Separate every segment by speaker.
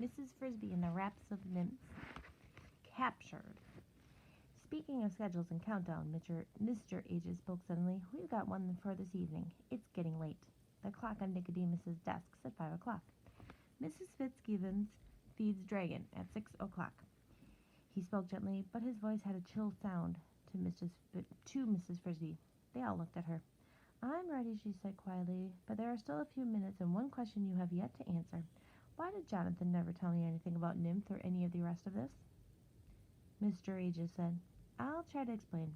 Speaker 1: Mrs. Frisbee and the Raps of NIMH. Captured. Speaking of schedules and countdown, Mr. Ages spoke suddenly. We've got one for this evening. It's getting late. The clock on Nicodemus's desk said 5 o'clock. Mrs. Fitzgibbons feeds dragon at 6 o'clock. He spoke gently, but his voice had a chill sound to Mrs. Frisbee. They all looked at her. I'm ready, she said quietly, but there are still a few minutes and one question you have yet to answer. Why did Jonathan never tell me anything about NIMH or any of the rest of this? Mr. Ages said, I'll try to explain.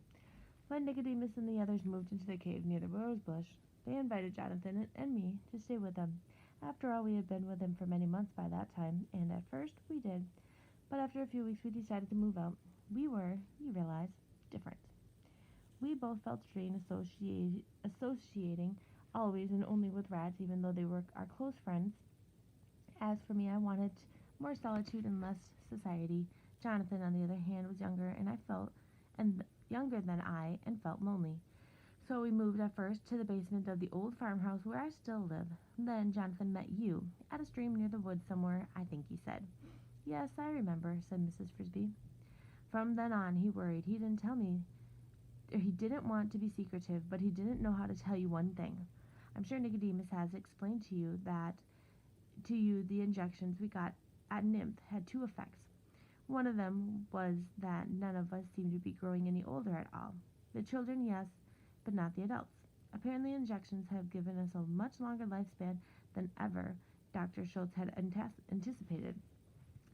Speaker 1: When Nicodemus and the others moved into the cave near the rose bush, they invited Jonathan and me to stay with them. After all, we had been with him for many months by that time, and at first we did. But after a few weeks we decided to move out. We were, you realize, different. We both felt strange associating always and only with rats, even though they were our close friends. As for me, I wanted more solitude and less society. Jonathan, on the other hand, was younger younger than I and felt lonely. So we moved at first to the basement of the old farmhouse where I still live. Then Jonathan met you at a stream near the woods somewhere, I think he said. Yes, I remember, said Mrs. Frisbee. From then on, he worried. He didn't tell me. He didn't want to be secretive, but he didn't know how to tell you one thing. I'm sure Nicodemus has explained to you the injections we got at NIMH had two effects. One of them was that none of us seemed to be growing any older at all. The children, yes, but not the adults. Apparently injections have given us a much longer lifespan than ever Dr. Schultz had anticipated.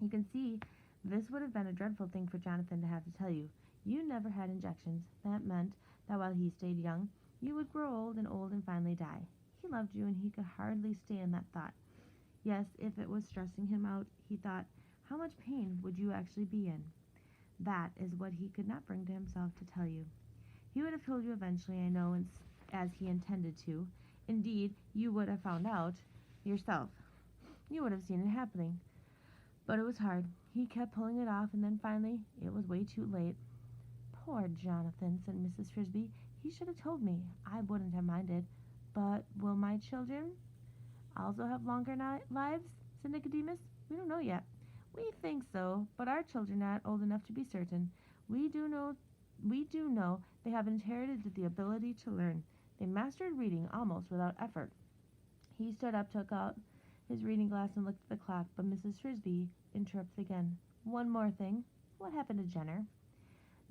Speaker 1: You can see this would have been a dreadful thing for Jonathan to have to tell you. You never had injections. That meant that while he stayed young, you would grow old and finally die. He loved you, and he could hardly stand that thought. Yes, if it was stressing him out, he thought, how much pain would you actually be in? That is what he could not bring to himself to tell you. He would have told you eventually, I know, as he intended to. Indeed, you would have found out yourself. You would have seen it happening. But it was hard. He kept pulling it off, and then finally, it was way too late. Poor Jonathan, said Mrs. Frisbee. He should have told me. I wouldn't have minded. But will my children also have longer lives? Said Nicodemus. We don't know yet. We think so, but our children are not old enough to be certain. We do know they have inherited the ability to learn. They mastered reading almost without effort. He stood up, took out his reading glass, and looked at the clock, but Mrs. Frisbee interrupted again. One more thing. What happened to Jenner?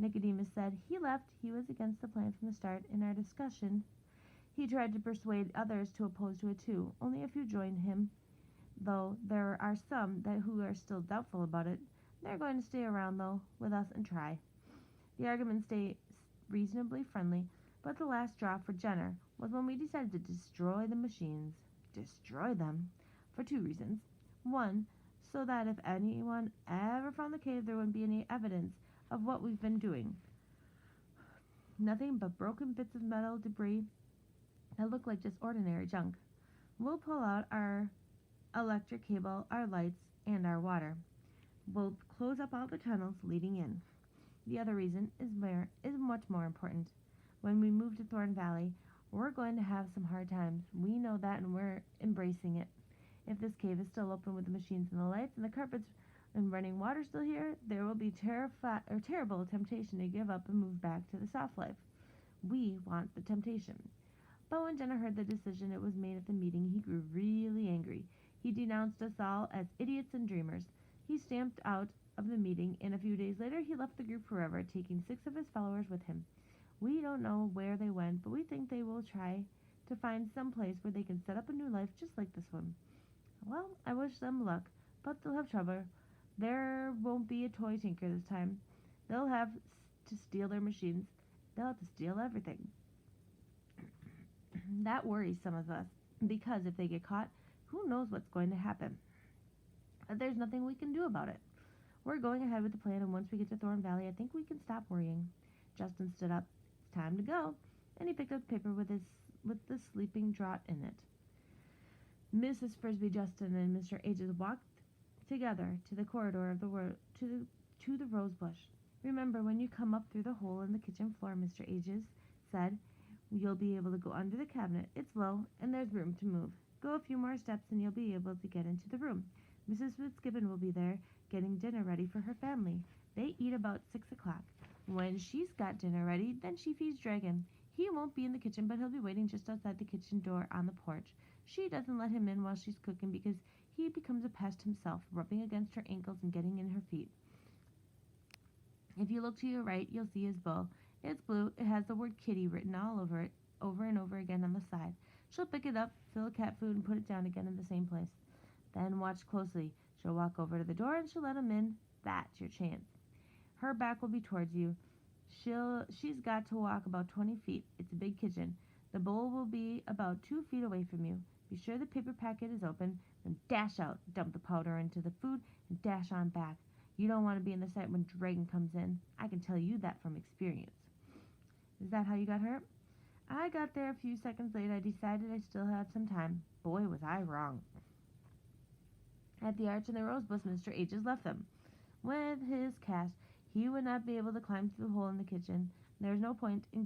Speaker 1: Nicodemus said, he left. He was against the plan from the start. In our discussion, he tried to persuade others to oppose to it too. Only a few joined him, though there are some who are still doubtful about it. They're going to stay around, though, with us and try. The argument stayed reasonably friendly, but the last straw for Jenner was when we decided to destroy the machines. Destroy them? For two reasons. One, so that if anyone ever found the cave, there wouldn't be any evidence of what we've been doing. Nothing but broken bits of metal debris that look like just ordinary junk. We'll pull out our electric cable, our lights, and our water. We'll close up all the tunnels leading in. The other reason is much more important. When we move to Thorn Valley, we're going to have some hard times. We know that, and we're embracing it. If this cave is still open with the machines and the lights and the carpets and running water still here, there will be terrible temptation to give up and move back to the soft life. We want the temptation. But when Jenner heard the decision it was made at the meeting, he grew really angry. He denounced us all as idiots and dreamers. He stamped out of the meeting, and a few days later he left the group forever, taking 6 of his followers with him. We don't know where they went, but we think they will try to find some place where they can set up a new life just like this one. Well, I wish them luck, but they'll have trouble. There won't be a toy tinker this time. They'll have to steal their machines. They'll have to steal everything. That worries some of us, because if they get caught, who knows what's going to happen. But there's nothing we can do about it. We're going ahead with the plan, and once we get to Thorn Valley, I think we can stop worrying. Justin stood up. It's time to go, and he picked up the paper with the sleeping draught in it. Mrs. Frisbee, Justin, and Mr. Ages walked together to the corridor of to the rose bush. Remember, when you come up through the hole in the kitchen floor, Mr. Ages said, you'll be able to go under the cabinet. It's low, and there's room to move. Go a few more steps, and you'll be able to get into the room. Mrs. Fitzgibbon will be there, getting dinner ready for her family. They eat about 6 o'clock. When she's got dinner ready, then she feeds Dragon. He won't be in the kitchen, but he'll be waiting just outside the kitchen door on the porch. She doesn't let him in while she's cooking because he becomes a pest himself, rubbing against her ankles and getting in her feet. If you look to your right, you'll see his bowl. It's blue. It has the word kitty written all over it, over and over again on the side. She'll pick it up, fill cat food, and put it down again in the same place. Then watch closely. She'll walk over to the door and she'll let him in. That's your chance. Her back will be towards you. She's got to walk about 20 feet. It's a big kitchen. The bowl will be about 2 feet away from you. Be sure the paper packet is open, then dash out, dump the powder into the food, and dash on back. You don't want to be in the sight when Dragon comes in. I can tell you that from experience. Is that how you got hurt? I got there a few seconds late. I decided I still had some time. Boy, was I wrong. At the arch and the rose bush, Mr. Ages left them. With his cast, he would not be able to climb through the hole in the kitchen. There was no point in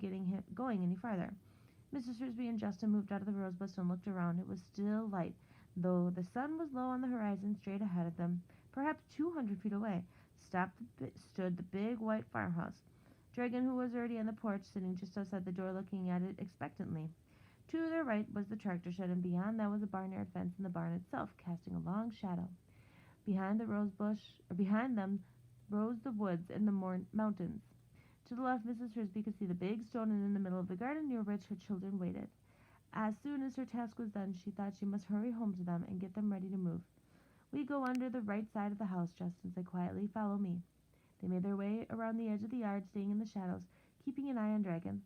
Speaker 1: going any farther. Mrs. Frisbee and Justin moved out of the rose bush and looked around. It was still light, though the sun was low on the horizon straight ahead of them. Perhaps 200 feet away stood the big white farmhouse. Dragon, who was already on the porch, sitting just outside the door looking at it expectantly. To their right was the tractor shed, and beyond that was a barnyard fence and the barn itself, casting a long shadow. Behind them rose the woods and the mountains. To the left, Mrs. Frisbee could see the big stone, and in the middle of the garden near which her children waited. As soon as her task was done, she thought she must hurry home to them and get them ready to move. We go under the right side of the house, Justin said quietly. Follow me. They made their way around the edge of the yard, staying in the shadows, keeping an eye on Dragon.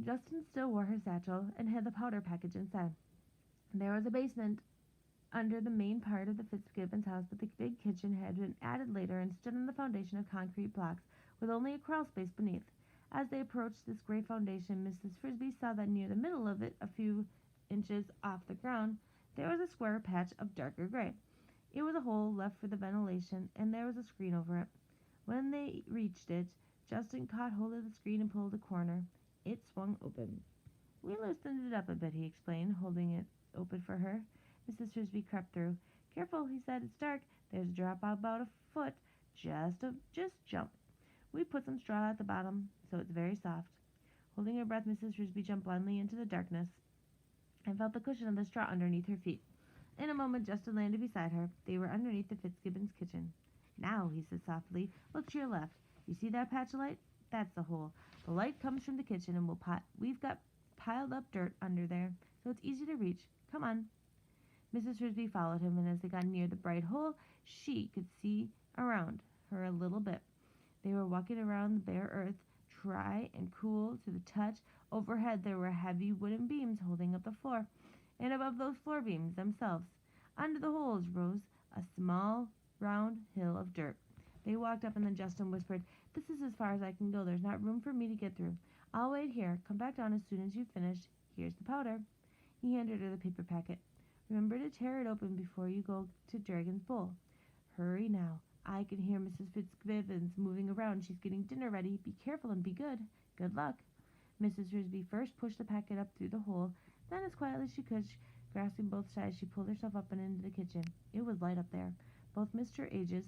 Speaker 1: Justin still wore her satchel and had the powder package inside. There was a basement under the main part of the Fitzgibbons' house, but the big kitchen had been added later and stood on the foundation of concrete blocks, with only a crawl space beneath. As they approached this gray foundation, Mrs. Frisbee saw that near the middle of it, a few inches off the ground, there was a square patch of darker gray. It was a hole left for the ventilation, and there was a screen over it. When they reached it, Justin caught hold of the screen and pulled a corner. It swung open. We loosened it up a bit, he explained, holding it open for her. Mrs. Frisbee crept through. Careful, he said. It's dark. There's a drop about a foot. Just jump. We put some straw at the bottom, so it's very soft. Holding her breath, Mrs. Frisbee jumped blindly into the darkness and felt the cushion of the straw underneath her feet. In a moment, Justin landed beside her. They were underneath the Fitzgibbons' kitchen. Now, he said softly, look to your left. You see that patch of light? That's the hole. The light comes from the kitchen, and we've got piled up dirt under there, so it's easy to reach. Come on. Mrs. Frisbee followed him, and as they got near the bright hole, she could see around her a little bit. They were walking around the bare earth, dry and cool to the touch. Overhead there were heavy wooden beams holding up the floor, and above those floor beams themselves, under the holes, rose a small, round hill of dirt. They walked up, and then Justin whispered, This is as far as I can go. There's not room for me to get through. I'll wait here. Come back down as soon as you've finished. Here's the powder. He handed her the paper packet. Remember to tear it open before you go to Dragon's bowl. Hurry now. I can hear Mrs. Fitzgibbons moving around. She's getting dinner ready. Be careful and be good. Good luck. Mrs. Frisbee first pushed the packet up through the hole. Then, as quietly as she could, grasping both sides, she pulled herself up and into the kitchen. It was light up there. Both Mr. Ages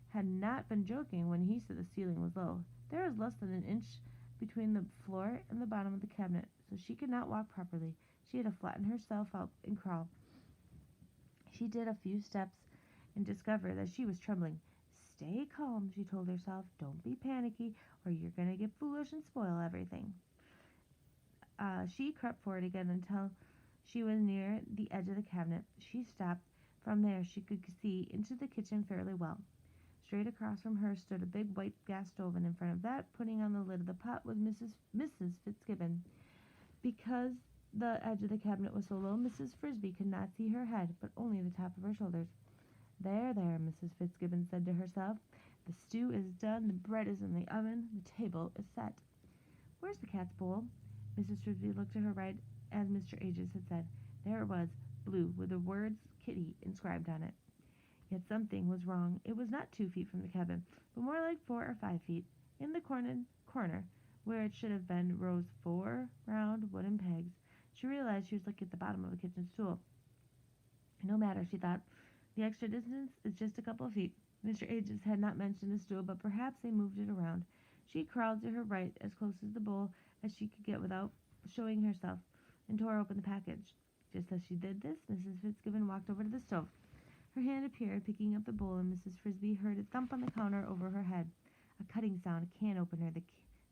Speaker 1: had not been joking when he said the ceiling was low. There was less than an inch between the floor and the bottom of the cabinet, so she could not walk properly. She had to flatten herself out and crawl. She did a few steps and discovered that she was trembling. Stay calm, she told herself. Don't be panicky, or you're going to get foolish and spoil everything. She crept forward again until she was near the edge of the cabinet. She stopped. From there, she could see into the kitchen fairly well. Straight across from her stood a big white gas stove, and in front of that, putting on the lid of the pot, was Mrs. Fitzgibbon. Because the edge of the cabinet was so low, Mrs. Frisbee could not see her head, but only the top of her shoulders. There, Mrs. Fitzgibbon said to herself. The stew is done, the bread is in the oven, the table is set. Where's the cat's bowl? Mrs. Frisbee looked to her right, as Mr. Ages had said. There it was, blue, with the words Kitty inscribed on it. Yet something was wrong. It was not 2 feet from the cabin, but more like 4 or 5 feet. In the corner, where it should have been, rose 4 round wooden pegs. She realized she was looking at the bottom of a kitchen stool. No matter, she thought. The extra distance is just a couple of feet. Mr. Ages had not mentioned a stool, but perhaps they moved it around. She crawled to her right as close to the bowl as she could get without showing herself, and tore open the package. Just as she did this, Mrs. Fitzgibbon walked over to the stove. Her hand appeared, picking up the bowl, and Mrs. Frisbee heard it thump on the counter over her head. A cutting sound, a can opener, the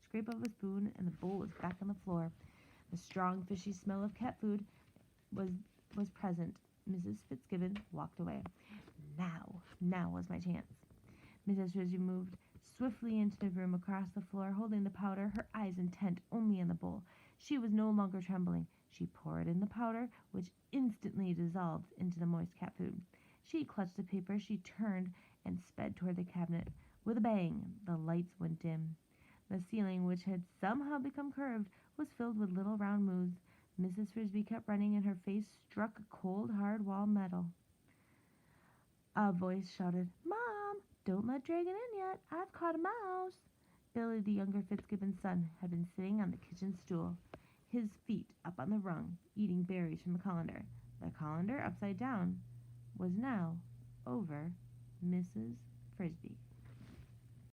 Speaker 1: scrape of a spoon, and the bowl was back on the floor. The strong, fishy smell of cat food was present. Mrs. Fitzgibbon walked away. Now was my chance. Mrs. Frisbee moved swiftly into the room across the floor, holding the powder, her eyes intent only on the bowl. She was no longer trembling. She poured in the powder, which instantly dissolved into the moist cat food. She clutched the paper, she turned, and sped toward the cabinet. With a bang, the lights went dim. The ceiling, which had somehow become curved, was filled with little round moons. Mrs. Frisbee kept running, and her face struck a cold, hard wall metal. A voice shouted, "Mom, don't let Dragon in yet. I've caught a mouse." Billy, the younger Fitzgibbon's son, had been sitting on the kitchen stool, his feet up on the rung, eating berries from the colander. The colander, upside down, was now over Mrs. Frisbee.